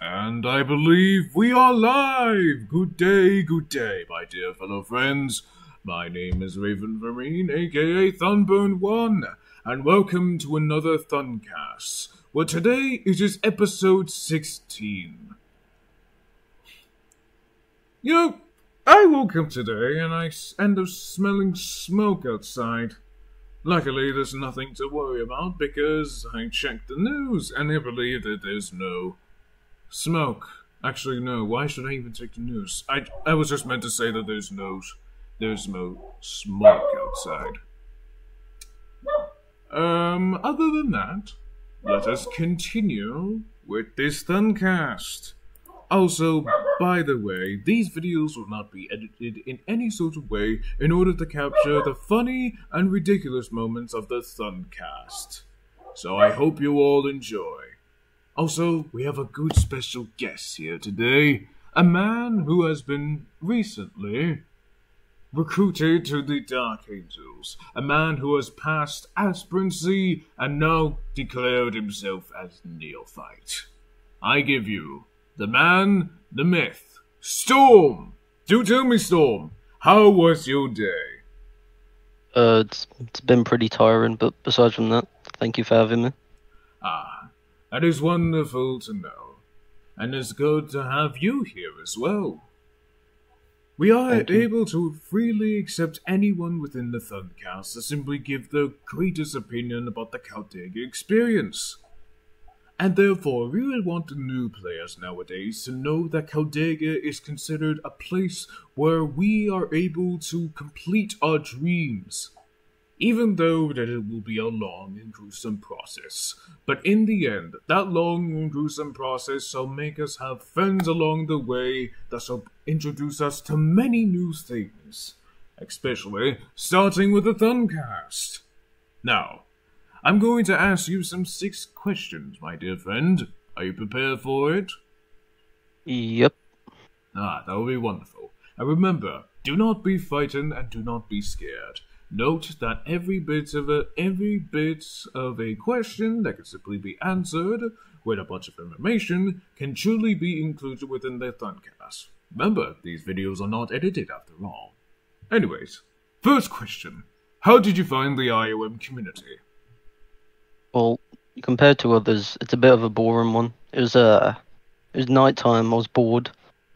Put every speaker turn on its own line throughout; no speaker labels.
And I believe we are live! Good day, my dear fellow friends. My name is Raven Vereen, aka Thunburn1, and welcome to another thuncast, where today is episode 16. You know, I woke up today and I end up smelling smoke outside. Luckily, there's nothing to worry about because I checked the news and I believe that there's no smoke. Actually, no. Why should I even check the news? I was just meant to say that there's no smoke outside. Other than that, let us continue with this thuncast. Also, by the way, these videos will not be edited in any sort of way in order to capture the funny and ridiculous moments of the thuncast. So I hope you all enjoy. Also, we have a good special guest here today, a man who has been recently recruited to the Dark Angels, a man who has passed aspirancy and now declared himself as neophyte. I give you the man, the myth, Storm! Do tell me, Storm, how was your day?
It's been pretty tiring, but besides from that, thank you for having me.
Ah, that is wonderful to know, and it's good to have you here as well. We are able to freely accept anyone within the Thuncast to simply give their greatest opinion about the Caldega experience. And therefore, we really want the new players nowadays to know that Caldega is considered a place where we are able to complete our dreams. Even though that it will be a long and gruesome process. But in the end, that long and gruesome process shall make us have friends along the way that shall introduce us to many new things. Especially starting with the Thuncast. Now, I'm going to ask you some 6 questions, my dear friend. Are you prepared for it?
Yep.
Ah, that will be wonderful. And remember, do not be frightened and do not be scared. Note that every bit of a question that can simply be answered with a bunch of information can truly be included within the thuncast. Remember, these videos are not edited after all. Anyways, first question. How did you find the IOM community?
Well, compared to others, it's a bit of a boring one. It was night time. I was bored,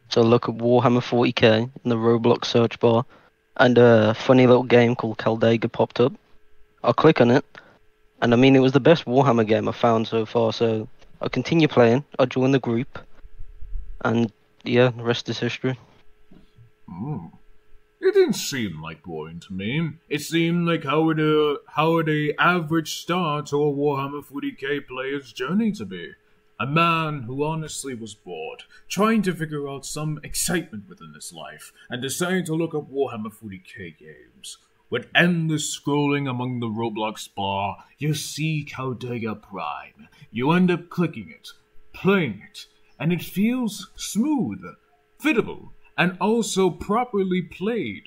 so I look at Warhammer 40k in the Roblox search bar, and a funny little game called Caldega popped up. I'll click on it, and I mean, it was the best Warhammer game I've found so far, so I continue playing. I joined the group, and yeah, the rest is history.
It didn't seem like boring to me. It seemed like how would a average start to a Warhammer 40k player's journey to be. A man who honestly was bored, trying to figure out some excitement within his life, and decided to look up Warhammer 40k games. With endless scrolling among the Roblox bar, you see Caldega Prime. You end up clicking it, playing it, and it feels smooth, fittable, and also properly played.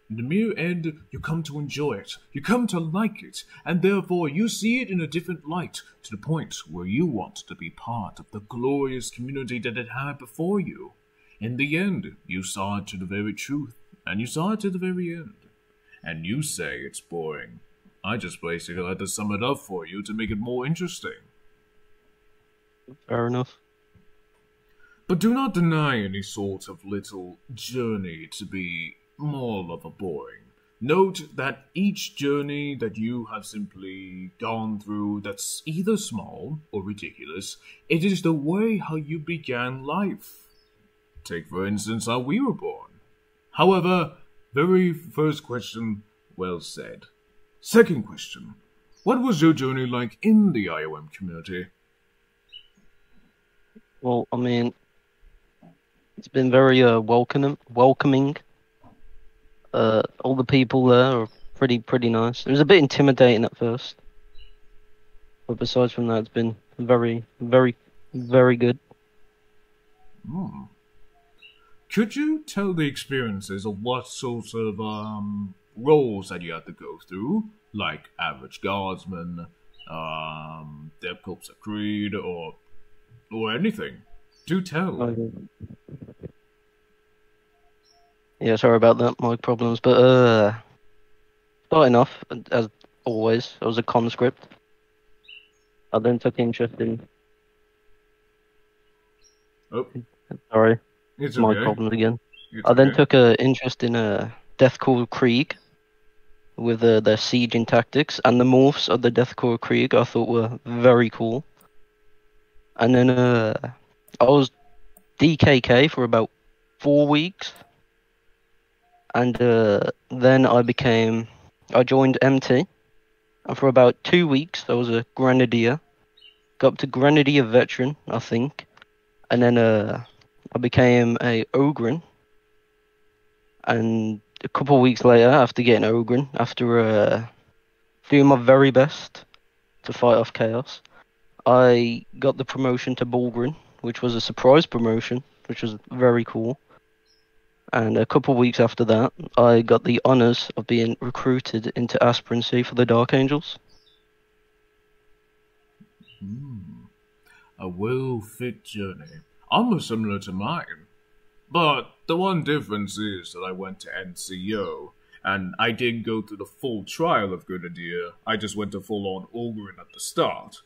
In the mere end, you come to enjoy it, you come to like it, and therefore you see it in a different light, to the point where you want to be part of the glorious community that it had before you. In the end, you saw it to the very truth, and you saw it to the very end. And you say it's boring. I just basically had to sum it up for you to make it more interesting.
Fair enough.
But do not deny any sort of little journey to be more of a boring. Note that each journey that you have simply gone through that's either small or ridiculous, it is the way how you began life. Take for instance how we were born. However, very first question, well said. Second question, what was your journey like in the IOM community?
Well, I mean, it's been very welcoming. All the people there are pretty nice. It was a bit intimidating at first, but besides from that, it's been very good.
Could you tell the experiences of what sort of roles that you had to go through, like average guardsman, Dev Corps of Creed, or anything? Do tell.
Yeah, sorry about that, mic problems. But starting off, as always, I was a conscript. I then took interest in.
Oh,
Sorry,
it's
mic
okay.
problems again.
It's
I then
okay.
took a interest in Deathcore Krieg with their sieging tactics, and the morphs of the Deathcore Krieg I thought were very cool. And then I was DKK for about 4 weeks, and then I joined MT, and for about 2 weeks I was a Grenadier. Got up to Grenadier Veteran, I think, and then I became a Ogren, and a couple of weeks later, after getting Ogren, after doing my very best to fight off Chaos, I got the promotion to Bulgrin, which was a surprise promotion, which was very cool. And a couple of weeks after that, I got the honors of being recruited into aspirancy for the Dark Angels.
A well-fit journey. Almost similar to mine. But the one difference is that I went to NCO, and I didn't go through the full trial of Grenadier. I just went to full-on Ogren at the start.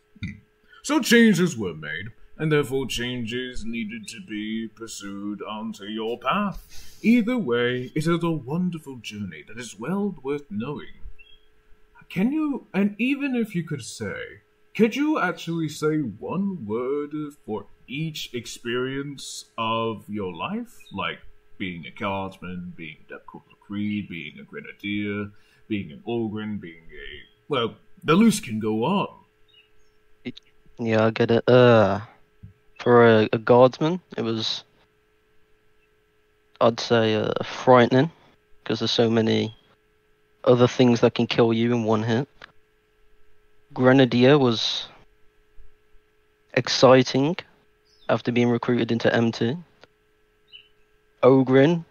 So changes were made, and therefore changes needed to be pursued onto your path. Either way, it is a wonderful journey that is well worth knowing. Can you, and even if you could you actually say one word for each experience of your life? Like being a guardsman, being a Depth Creed, being a Grenadier, being an Ogren, being a... Well, the list can go on.
Yeah, I get it. For a guardsman, it was, I'd say, frightening, because there's so many other things that can kill you in one hit. Grenadier was exciting after being recruited into MT. Ogren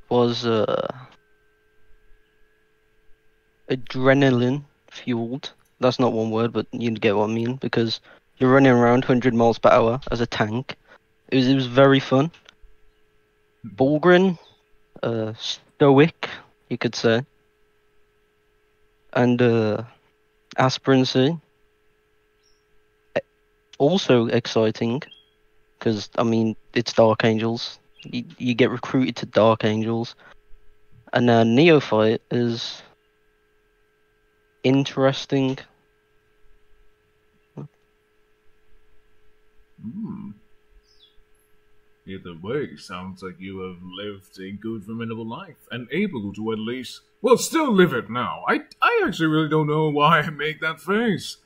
was adrenaline fueled. That's not one word, but you get what I mean, because you're running around 100 miles per hour as a tank. It was very fun. Bulgrin, stoic, you could say. And aspirancy, also exciting, because, I mean, it's Dark Angels. You get recruited to Dark Angels. And Neophyte is interesting.
Either way, sounds like you have lived a good, formidable life, and able to at least, well, still live it now. I actually really don't know why I make that face.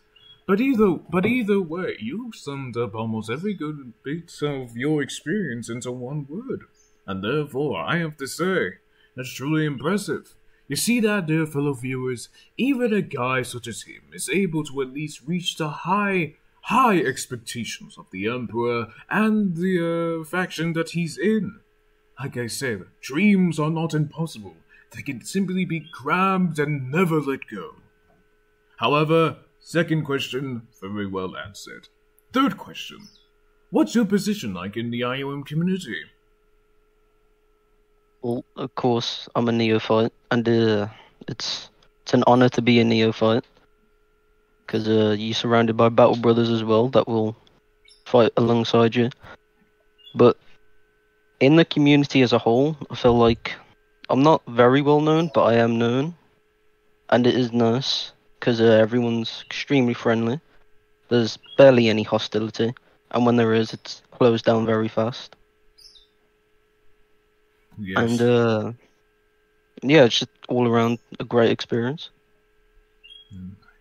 But either way, you summed up almost every good bit of your experience into one word. And therefore, I have to say, that's truly impressive. You see that, dear fellow viewers, even a guy such as him is able to at least reach the high expectations of the Emperor and the faction that he's in. Like I said, dreams are not impossible. They can simply be grabbed and never let go. However, second question, very well answered. Third question, what's your position like in the IOM community?
Well, of course, I'm a neophyte, and it's an honor to be a neophyte, because you're surrounded by battle brothers as well that will fight alongside you. But in the community as a whole, I feel like I'm not very well known, but I am known, and it is nice, because everyone's extremely friendly. There's barely any hostility, and when there is, it's closed down very fast.
Yes.
And yeah, it's just all around a great experience.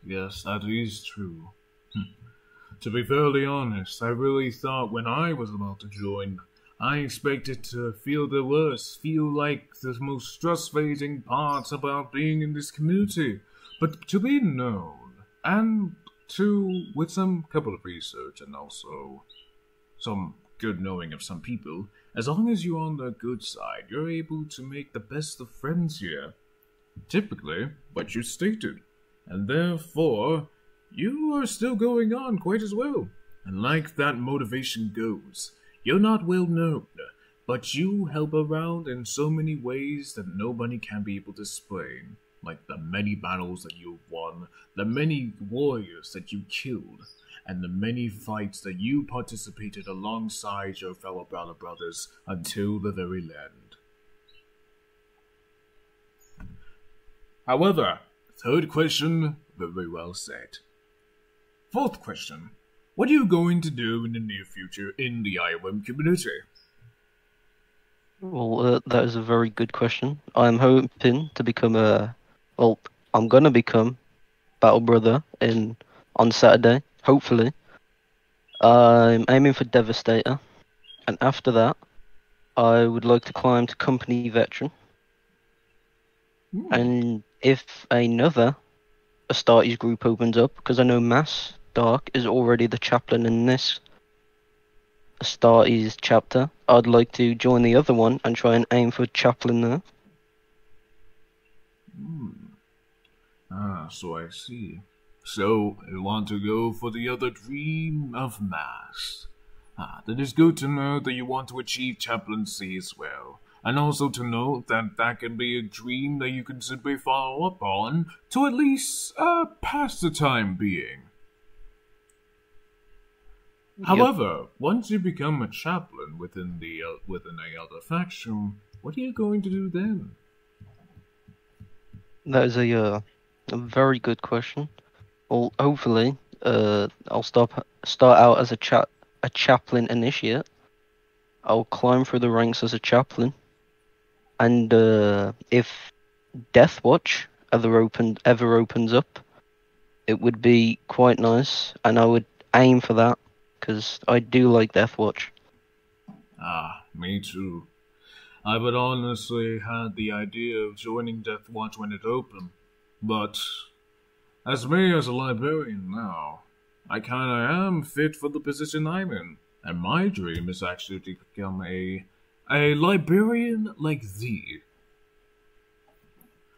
Yes, that is true. To be fairly honest, I really thought when I was about to join, I expected to feel the worst, feel like the most stress-facing parts about being in this community. But to be known, and with some couple of research and also some good knowing of some people, as long as you're on the good side, you're able to make the best of friends here. Typically, what you stated. And therefore, you are still going on quite as well. And like that motivation goes, You're not well known, but you help around in so many ways that nobody can be able to explain. Like the many battles that you've won, the many warriors that you killed, and the many fights that you participated alongside your fellow brothers until the very end. However, third question, very well said. Fourth question, what are you going to do in the near future in the IOM community?
Well, that is a very good question. I'm hoping to become I'm gonna become Battle Brother on Saturday, hopefully. I'm aiming for Devastator, and after that, I would like to climb to Company Veteran. And if another Astartes group opens up, because I know Mass Dark is already the chaplain in this Astartes chapter, I'd like to join the other one and try and aim for chaplain there.
So I see. So, you want to go for the other dream of Mass. That is good to know that you want to achieve chaplaincy as well. And also to know that that can be a dream that you can simply follow up on to at least pass the time being. Yep. However, once you become a chaplain within a other faction, what are you going to do then?
That is a very good question. Well, hopefully, I'll start out as a chaplain initiate. I'll climb through the ranks as a chaplain, and if Deathwatch ever opens up, it would be quite nice, and I would aim for that because I do like Deathwatch.
Me too. I would honestly had the idea of joining Deathwatch when it opened, but as me as a librarian now, I kinda am fit for the position I'm in, and my dream is actually to become a librarian like thee.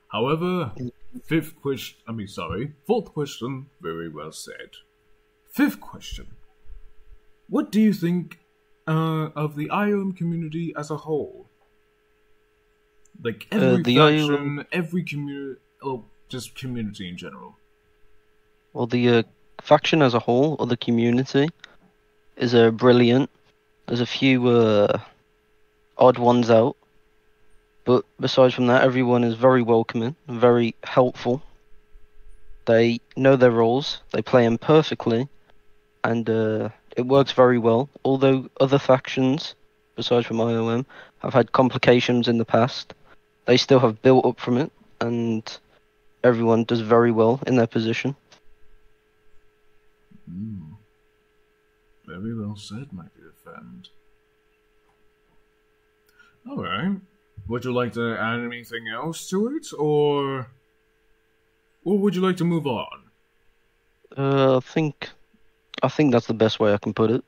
However, fourth question, very well said. Fifth question, what do you think of the IOM community as a whole? Like every faction, every community, just community in general.
Well, the faction as a whole, or the community, is brilliant. There's a few odd ones out, but besides from that, everyone is very welcoming, very helpful. They know their roles, they play them perfectly, and it works very well. Although other factions, besides from IOM, have had complications in the past, they still have built up from it, and everyone does very well in their position.
Very well said, my dear friend. Alright. Would you like to add anything else to it, or would you like to move on?
I think that's the best way I can put it.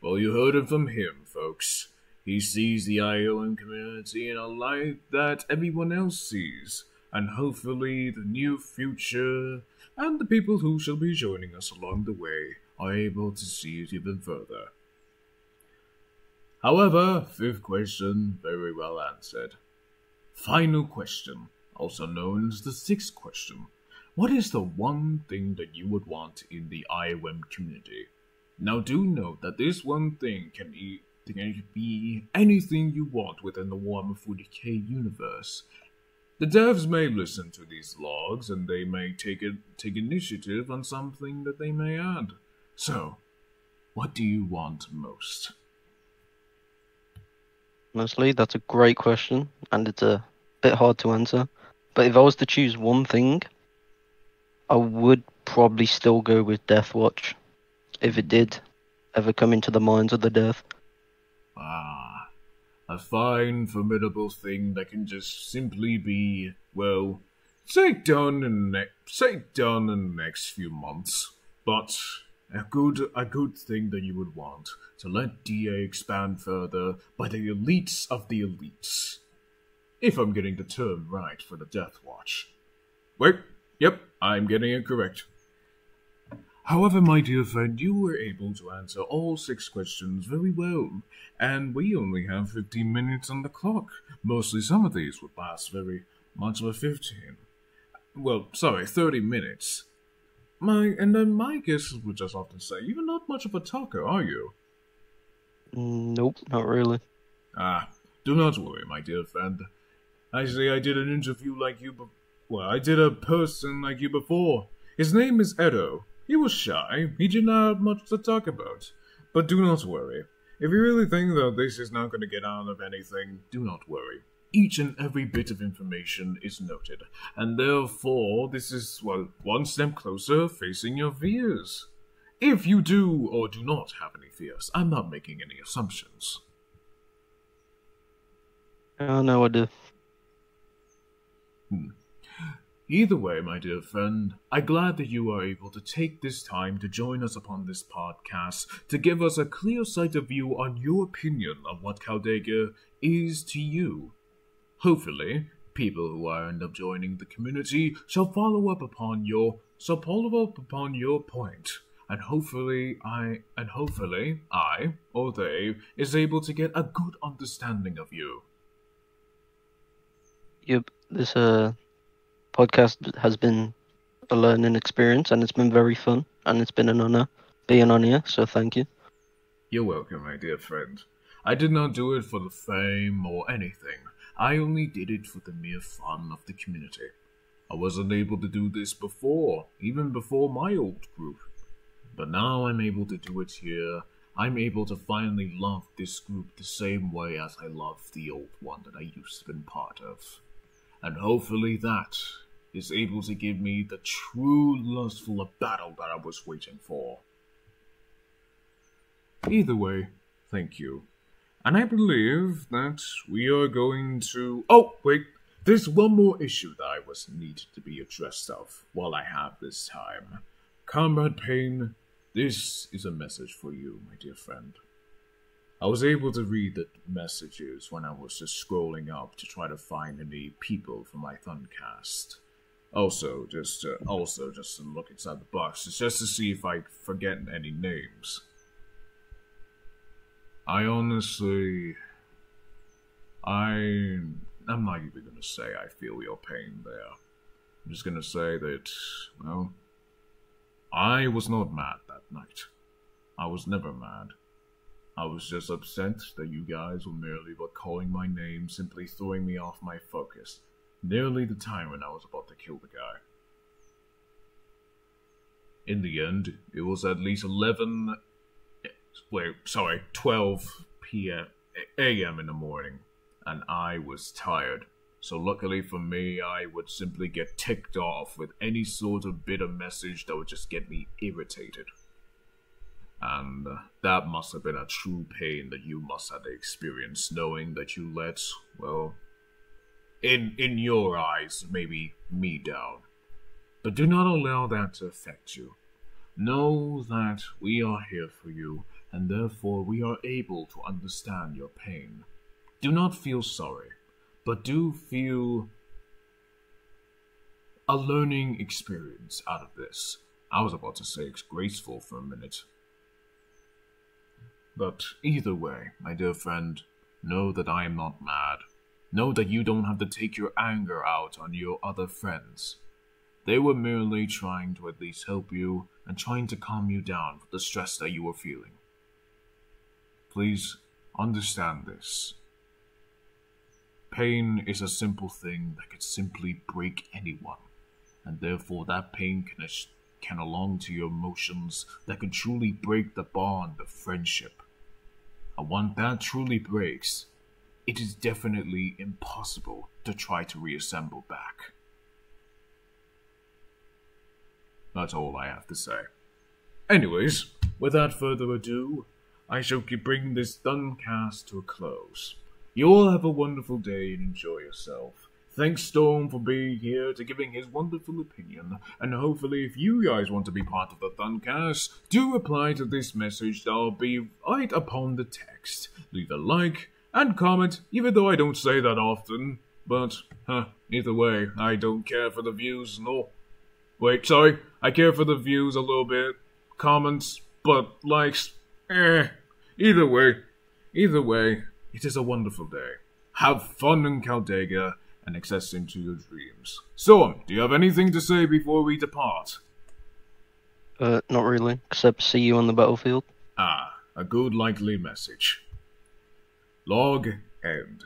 Well, you heard it from him, folks. He sees the IOM community in a light that everyone else sees, and hopefully the near future and the people who shall be joining us along the way are able to see it even further. However, fifth question, very well answered. Final question, also known as the sixth question. What is the one thing that you would want in the IOM community? Now do note that this one thing can be anything you want within the Warhammer 40k universe. The devs may listen to these logs and they may take initiative on something that they may add. So, what do you want most?
Honestly, that's a great question, and it's a bit hard to answer. But if I was to choose one thing, I would probably still go with Deathwatch, if it did ever come into the minds of the dev.
A fine, formidable thing that can just simply be, well, say done in the next few months, but a good thing that you would want to let DA expand further by the elites of the elites. If I'm getting the term right for the Death Watch. Wait, yep, I'm getting it correct. However, my dear friend, you were able to answer all 6 questions very well, and we only have 15 minutes on the clock. Mostly some of these would last very much of 15. Well, sorry, 30 minutes. My guesses would just often say, you're not much of a talker, are you?
Nope, not really.
Ah, do not worry, my dear friend. Actually, I did an interview like you I did a person like you before. His name is Edo. He was shy. He did not have much to talk about. But do not worry. If you really think that this is not going to get out of anything, do not worry. Each and every bit of information is noted, and therefore this is, one step closer facing your fears. If you do or do not have any fears, I'm not making any assumptions.
No, I do.
Either way, my dear friend, I'm glad that you are able to take this time to join us upon this podcast to give us a clear sight of view on your opinion of what Caldega is to you. Hopefully, people who end up joining the community shall follow up upon your point, and hopefully I or they is able to get a good understanding of you.
Yep, this podcast has been a learning experience, and it's been very fun, and it's been an honor being on here, so thank you.
You're welcome, my dear friend. I did not do it for the fame or anything. I only did it for the mere fun of the community. I wasn't able to do this before, even before my old group. But now I'm able to do it here. I'm able to finally love this group the same way as I love the old one that I used to be part of. And hopefully that is able to give me the true lustful battle that I was waiting for. Either way, thank you. And I believe that we are going to... Oh, wait, there's one more issue that I was needed to be addressed of while I have this time. Comrade Payne, this is a message for you, my dear friend. I was able to read the messages when I was just scrolling up to try to find any people for my thuncast. Also, just to look inside the box, just to see if I forget any names. I'm not even gonna say I feel your pain there. I'm just gonna say that, well, I was not mad that night. I was never mad. I was just upset that you guys were merely calling my name, simply throwing me off my focus, nearly the time when I was about to kill the guy. In the end, it was at least 12 a.m. in the morning, and I was tired. So luckily for me, I would simply get ticked off with any sort of bitter message that would just get me irritated. And that must have been a true pain that you must have experienced, knowing that you let, well, in your eyes, maybe me down. But do not allow that to affect you. Know that we are here for you, and therefore we are able to understand your pain. Do not feel sorry, but do feel a learning experience out of this. I was about to say it's graceful for a minute. But either way, my dear friend, know that I am not mad. Know that you don't have to take your anger out on your other friends. They were merely trying to at least help you and trying to calm you down for the stress that you were feeling. Please understand this. Pain is a simple thing that could simply break anyone, and therefore that pain can belong to your emotions that can truly break the bond of friendship. And when that truly breaks, it is definitely impossible to try to reassemble back. That's all I have to say. Anyways, without further ado, I shall bring this thuncast to a close. You all have a wonderful day and enjoy yourself. Thanks Storm for being here to giving his wonderful opinion, and hopefully if you guys want to be part of the thuncast, do reply to this message that will be right upon the text. Leave a like and comment, even though I don't say that often, but, either way, I don't care for the views, no. Wait, sorry, I care for the views a little bit, comments, but likes, eh. Either way, it is a wonderful day. Have fun in Caldega and access into your dreams. So, do you have anything to say before we depart?
Not really, except see you on the battlefield.
Ah, a good likely message. Log end.